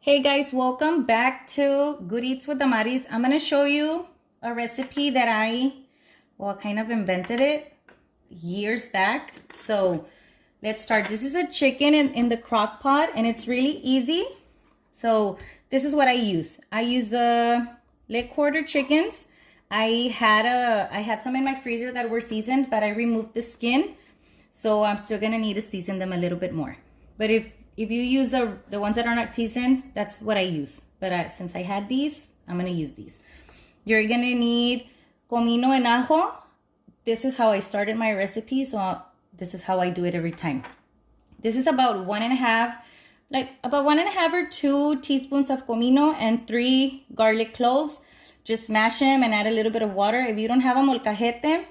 Hey guys, welcome back to Good Eats with Damaris. I'm gonna show you a recipe that I kind of invented it years back. So let's start. This is a chicken in the crock pot and it's really easy. So this is what I use. I use the leg quarter chickens. I had some in my freezer that were seasoned, but I removed the skin. So I'm still gonna need to season them a little bit more. But if you use the ones that are not seasoned, that's what I use. But since I had these, I'm gonna use these. You're gonna need comino and ajo. This is how I started my recipe, so this is how I do it every time. This is about one and a half or 2 teaspoons of comino and 3 garlic cloves. Just smash them and add a little bit of water. If you don't have a molcajete,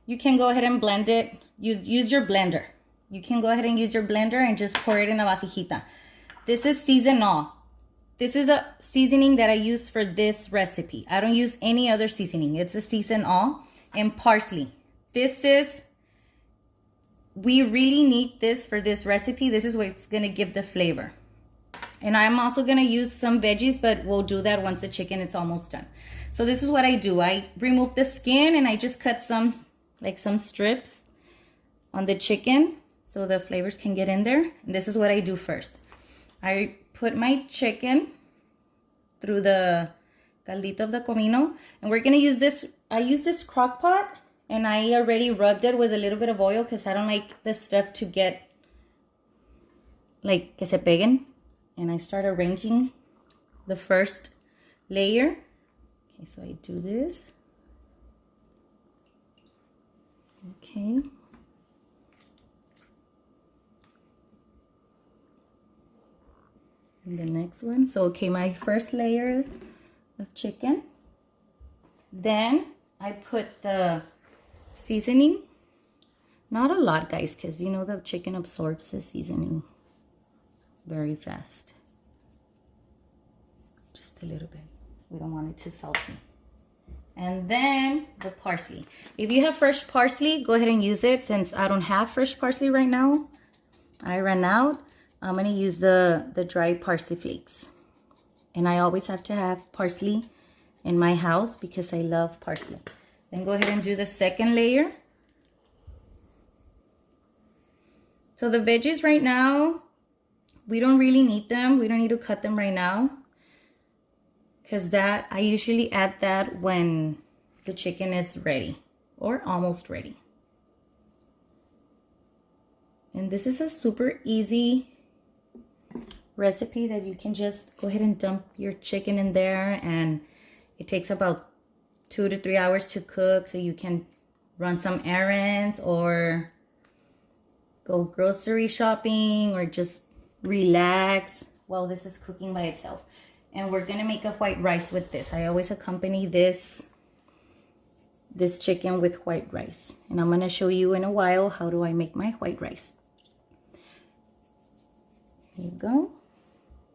you can go ahead and blend it. Use your blender. You can go ahead and use your blender and just pour it in a vasijita. This is season all. This is a seasoning that I use for this recipe. I don't use any other seasoning. It's a season all. And parsley. We really need this for this recipe. This is what's gonna give the flavor. And I'm also gonna use some veggies, but we'll do that once the chicken is almost done. So this is what I do. I remove the skin and I just cut some strips on the chicken so the flavors can get in there. And this is what I do first. I put my chicken through the caldito of the comino, and we're gonna use this. I use this crock pot, and I already rubbed it with a little bit of oil because I don't like the stuff to get like que se peguen. And I start arranging the first layer. Okay, so I do this. Okay. And the next one. So, okay, my first layer of chicken. Then I put the seasoning. Not a lot, guys, because you know the chicken absorbs the seasoning very fast. Just a little bit. We don't want it too salty. And then the parsley. If you have fresh parsley, go ahead and use it. Since I don't have fresh parsley right now, I ran out. I'm gonna use the dry parsley flakes. And I always have to have parsley in my house because I love parsley. Then go ahead and do the second layer. So the veggies right now, we don't really need them. We don't need to cut them right now. Because I usually add that when the chicken is ready or almost ready. And this is a super easy recipe that you can just go ahead and dump your chicken in there, and it takes about 2 to 3 hours to cook, so you can run some errands or go grocery shopping or just relax while this is cooking by itself. And we're gonna make a white rice with this. I always accompany this chicken with white rice, and I'm gonna show you in a while how do I make my white rice. Here you go.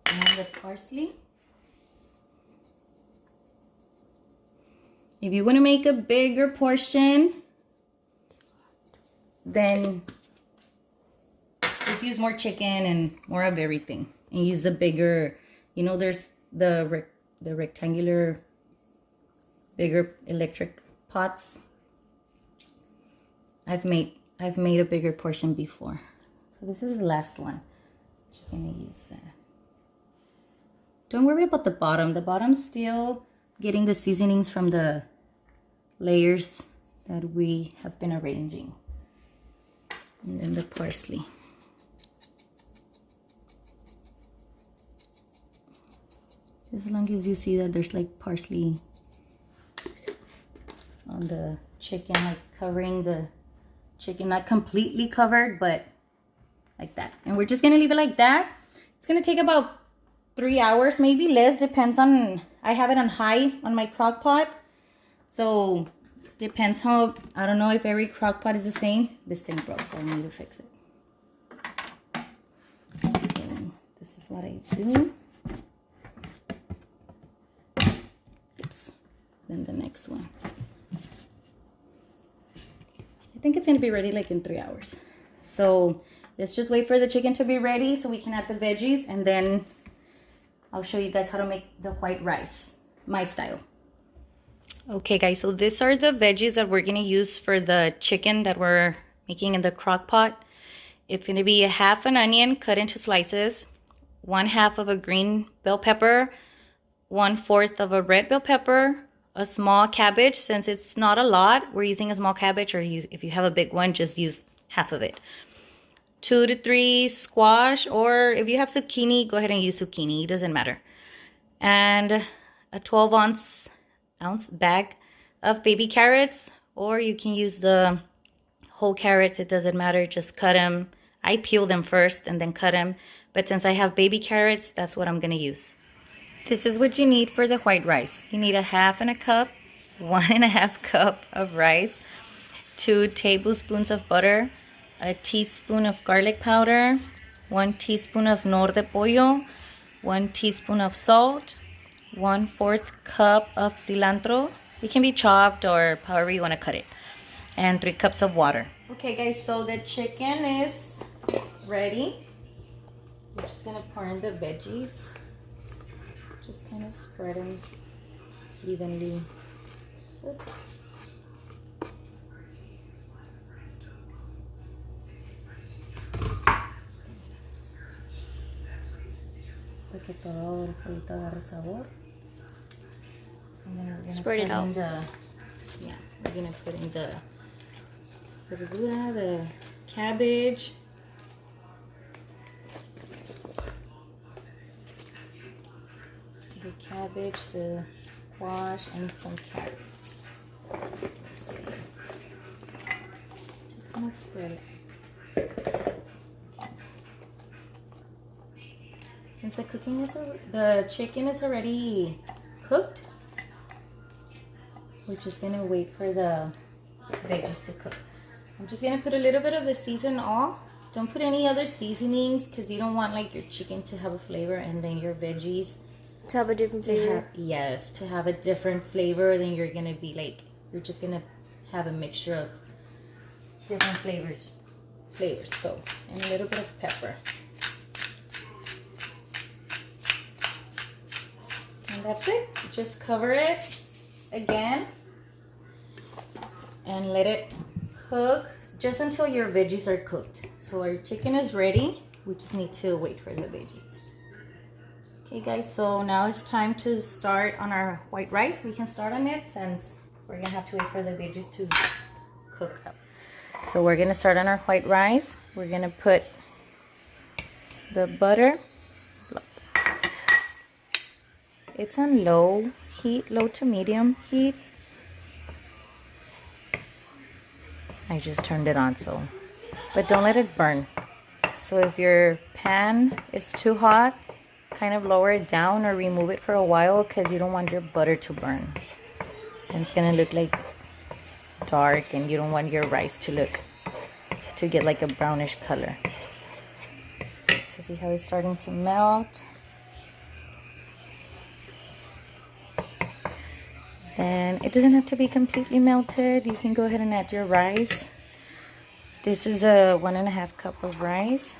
And the parsley. If you want to make a bigger portion, then just use more chicken and more of everything. And use the bigger, you know, there's the rectangular, bigger electric pots. I've made a bigger portion before. So this is the last one. Just gonna use that. Don't worry about the bottom. The bottom's still getting the seasonings from the layers that we have been arranging. And then the parsley. As long as you see that there's like parsley on the chicken, like covering the chicken, not completely covered, but like that. And we're just gonna leave it like that. It's gonna take about 3 hours, maybe less, depends on, I have it on high on my crock pot. So depends how, I don't know if every crock pot is the same. This thing broke, so I need to fix it. So this is what I do. Oops. Then the next one. I think it's gonna be ready like in 3 hours. So let's just wait for the chicken to be ready so we can add the veggies, and then I'll show you guys how to make the white rice, my style. Okay guys, so these are the veggies that we're gonna use for the chicken that we're making in the crock pot. It's gonna be a half an onion cut into slices, 1/2 of a green bell pepper, 1/4 of a red bell pepper, a small cabbage. Since it's not a lot, we're using a small cabbage, or if you have a big one, just use half of it. 2 to 3 squash, or if you have zucchini, go ahead and use zucchini, it doesn't matter. And a 12-ounce bag of baby carrots, or you can use the whole carrots, it doesn't matter, just cut them. I peel them first and then cut them, but since I have baby carrots, that's what I'm gonna use. This is what you need for the white rice. You need 1/2 cup, 1.5 cup of rice, 2 tablespoons of butter, a teaspoon of garlic powder, 1 teaspoon of nor de pollo, 1 teaspoon of salt, 1/4 cup of cilantro. It can be chopped or however you want to cut it, and 3 cups of water. Okay guys, so the chicken is ready. We're just gonna pour in the veggies. Just kind of spread them evenly. Oops. Para que todo el pollito agarre sabor. And then we're gonna spread it out. We're gonna put in the verdura, the cabbage. The cabbage, the squash, and some carrots. Let's see. Just gonna spread it. Since the chicken is already cooked, we're just gonna wait for the veggies to cook. I'm just gonna put a little bit of the season all. Don't put any other seasonings because you don't want like your chicken to have a flavor and then your veggies To have a different flavor. To have a different flavor. Then you're gonna be like, you're just gonna have a mixture of different flavors. So, and a little bit of pepper. And that's it. Just cover it again and let it cook just until your veggies are cooked. So our chicken is ready. We just need to wait for the veggies. Okay guys, so now it's time to start on our white rice. We can start on it since we're gonna have to wait for the veggies to cook up. So we're gonna start on our white rice. We're gonna put the butter. It's on low heat, low to medium heat. I just turned it on, so, but don't let it burn. So if your pan is too hot, kind of lower it down or remove it for a while because you don't want your butter to burn. And it's gonna look like dark, and you don't want your rice to get like a brownish color. So see how it's starting to melt. Then it doesn't have to be completely melted. You can go ahead and add your rice. This is a 1.5 cup of rice.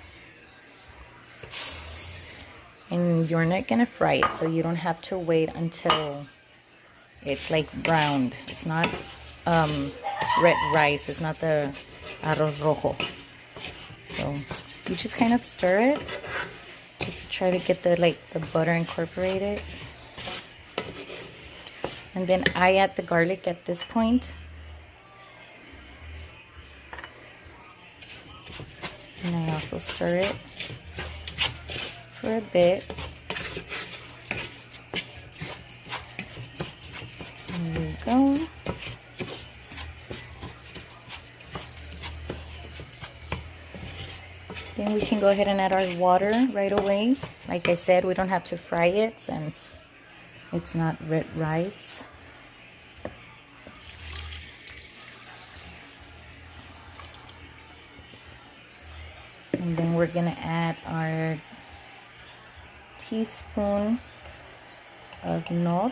And you're not gonna fry it, so you don't have to wait until it's like browned. It's not red rice, it's not the arroz rojo. So you just kind of stir it. Just try to get the butter incorporated. And then I add the garlic at this point. And I also stir it for a bit. There we go. Then we can go ahead and add our water right away. Like I said, we don't have to fry it since it's not red rice. And then we're gonna add our teaspoon of nor.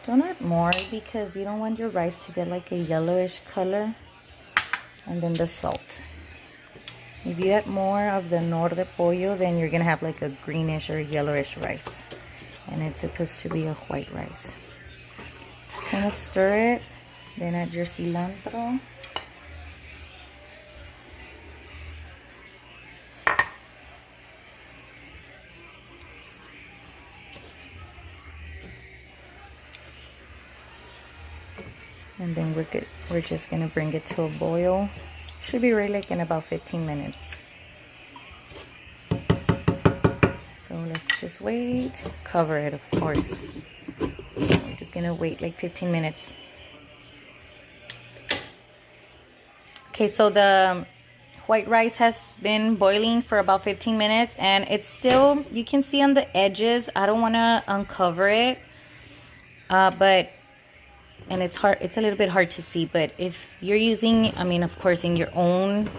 Don't add more because you don't want your rice to get like a yellowish color. And then the salt. If you add more of the nor de pollo, then you're gonna have like a greenish or yellowish rice. And it's supposed to be a white rice. Just kind of stir it, then add your cilantro. And then we're good. We're just gonna bring it to a boil. Should be ready like in about 15 minutes. So let's just wait. Cover it, of course. We're just gonna wait like 15 minutes. Okay, so the white rice has been boiling for about 15 minutes and it's still, you can see on the edges, I don't wanna uncover it, and it's hard, it's a little bit hard to see, but if you're using, I mean, of course, in your own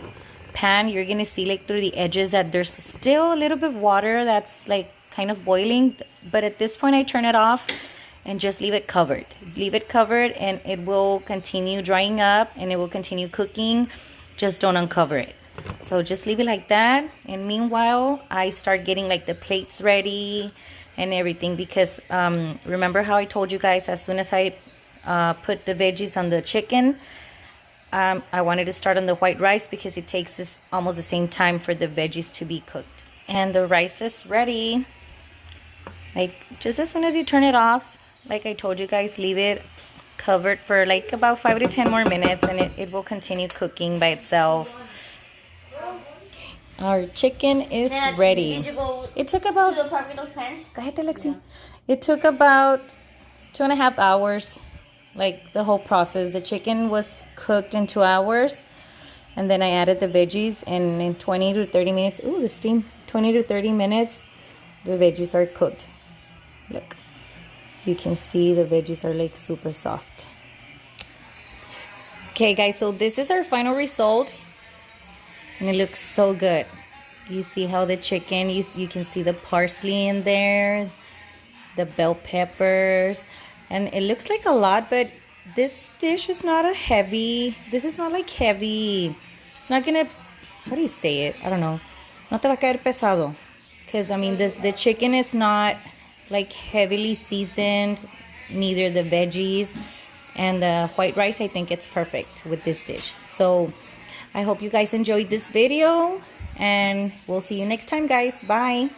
pan, you're gonna see like through the edges that there's still a little bit of water that's like kind of boiling. But at this point I turn it off and just leave it covered. Leave it covered and it will continue drying up and it will continue cooking. Just don't uncover it. So just leave it like that. And meanwhile, I start getting like the plates ready and everything, because remember how I told you guys, as soon as I put the veggies on the chicken, I wanted to start on the white rice because it takes this almost the same time for the veggies to be cooked. And the rice is ready. Like just as soon as you turn it off, like I told you guys, leave it covered for like about 5 to 10 more minutes and it will continue cooking by itself. Our chicken is ready. Did you go It took about, to the park with those pants? Cállate, Lexi. Yeah. It took about 2.5 hours. Like the whole process. The chicken was cooked in 2 hours, and then I added the veggies, and in 20 to 30 minutes, ooh, the steam, 20 to 30 minutes, the veggies are cooked. Look, you can see the veggies are like super soft. Okay guys, so this is our final result, and it looks so good. You see how the chicken, you can see the parsley in there, the bell peppers. And it looks like a lot, but this dish is not a heavy, this is not like heavy. It's not gonna, how do you say it? I don't know. No te va a caer pesado. Because, I mean, the chicken is not like heavily seasoned, neither the veggies. And the white rice, I think it's perfect with this dish. So, I hope you guys enjoyed this video. And we'll see you next time, guys. Bye.